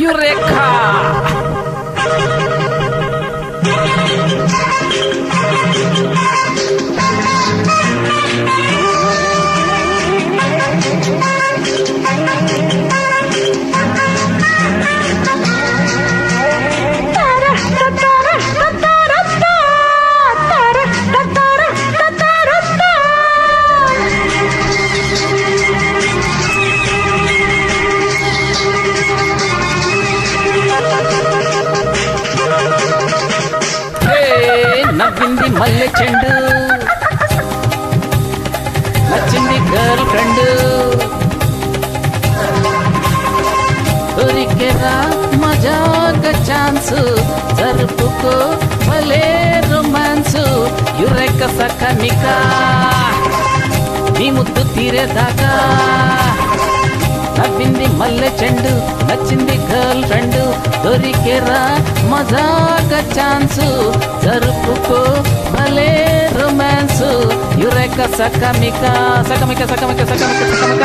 Eureka. నవ్వింది మల్లె చెండు, నచ్చింది గర్ల్ ఫ్రెండ్, దొరికేరా మజాగా ఛాన్స్, జరుపుకో భలే రొమాన్స్. యురేక సకనికా నీ ముద్దు తీరేదాకా. నవ్వింది మల్లె చెండు, నచ్చింది గర్ల్ ఫ్రెండ్, దొరికేరా మజాగా ఛాన్స్, జరుపుకో భలే రొమాన్స్. యురేక సకమిక సకమిక సకమిక సకమిక సకమిక.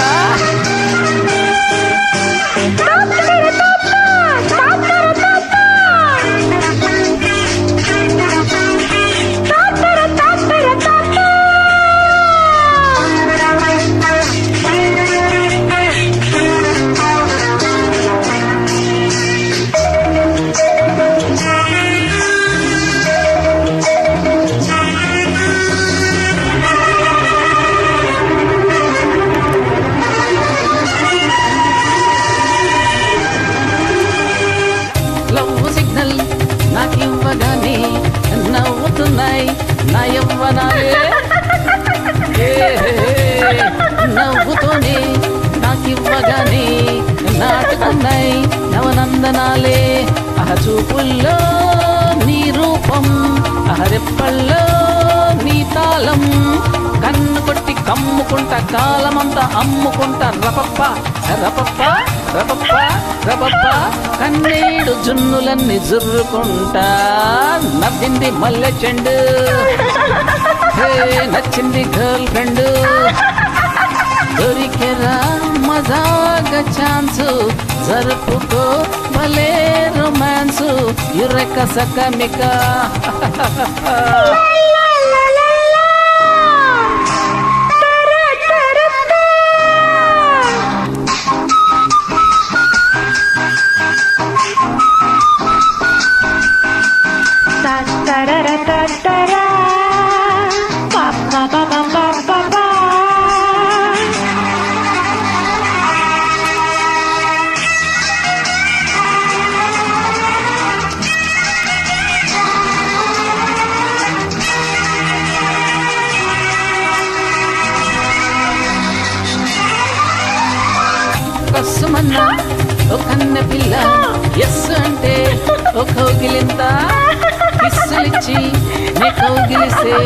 నాకివ్వగానే నవ్వుతున్నాయి నా యవ్వనాలే, నవ్వుతోనే నాకివ్వగానే నాటుకున్నాయి నవనందనాలే. చూపుల్లో నీ రూపం, రెప్పల్లో నీ తాళం, కన్ను కొట్టి కమ్ముకుంటా కాలమంతా అమ్ముకుంటా. రపప్ప రపప్ప రపప్ప రపప్ప కన్నీడు జున్నులన్నీ జుర్రుకుంటా. నవ్వింది మల్లె చెండు, నచ్చింది గర్ల్ ఫ్రెండ్, దొరికేరా మజాగా ఛాన్స్, జరుపుకో భలే రొమాన్స్. యురేక సకమిక. కసుమన్నా ఓ కన్న పిల్ల, ఎస్ అంటే ఓ కౌగిలింత, కిస్సులిచ్చి నే కౌగిలిస్తే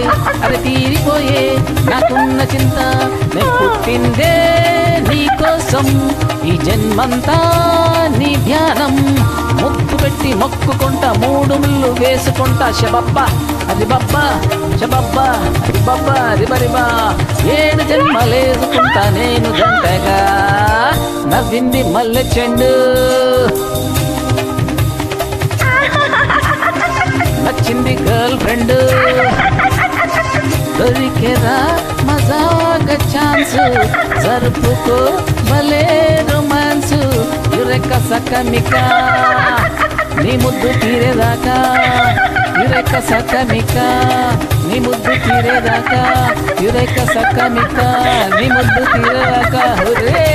అది తీరిపోయే నాకున్న చింత. నే పుట్టిందే నీ కోసం, ఈ జన్మంతా నీ ధ్యానం, ముక్కు పెట్టి మొక్కుకుంటా, మూడు ముళ్ళు వేసుకుంటా. శబబ్బ అది బబ్బ శబబ్బ అది బబ్బ రిబరిబా, 7 జన్మలేసుకుంటా నేను జంటగా. నవ్వింది మల్లె చెండు, నచ్చింది గర్ల్ ఫ్రెండ్, దొరికేరా మజాగా ఛాన్స్, జరుపుకో భలే రొమాన్స్. యురేక సకమిక నీ ముద్దు తీరేదాకా. యురేక సకమిక నీ ముద్దు తీరేదాకా. యురేక సకమిక నీ ముద్దు తీరేదాకా. హురే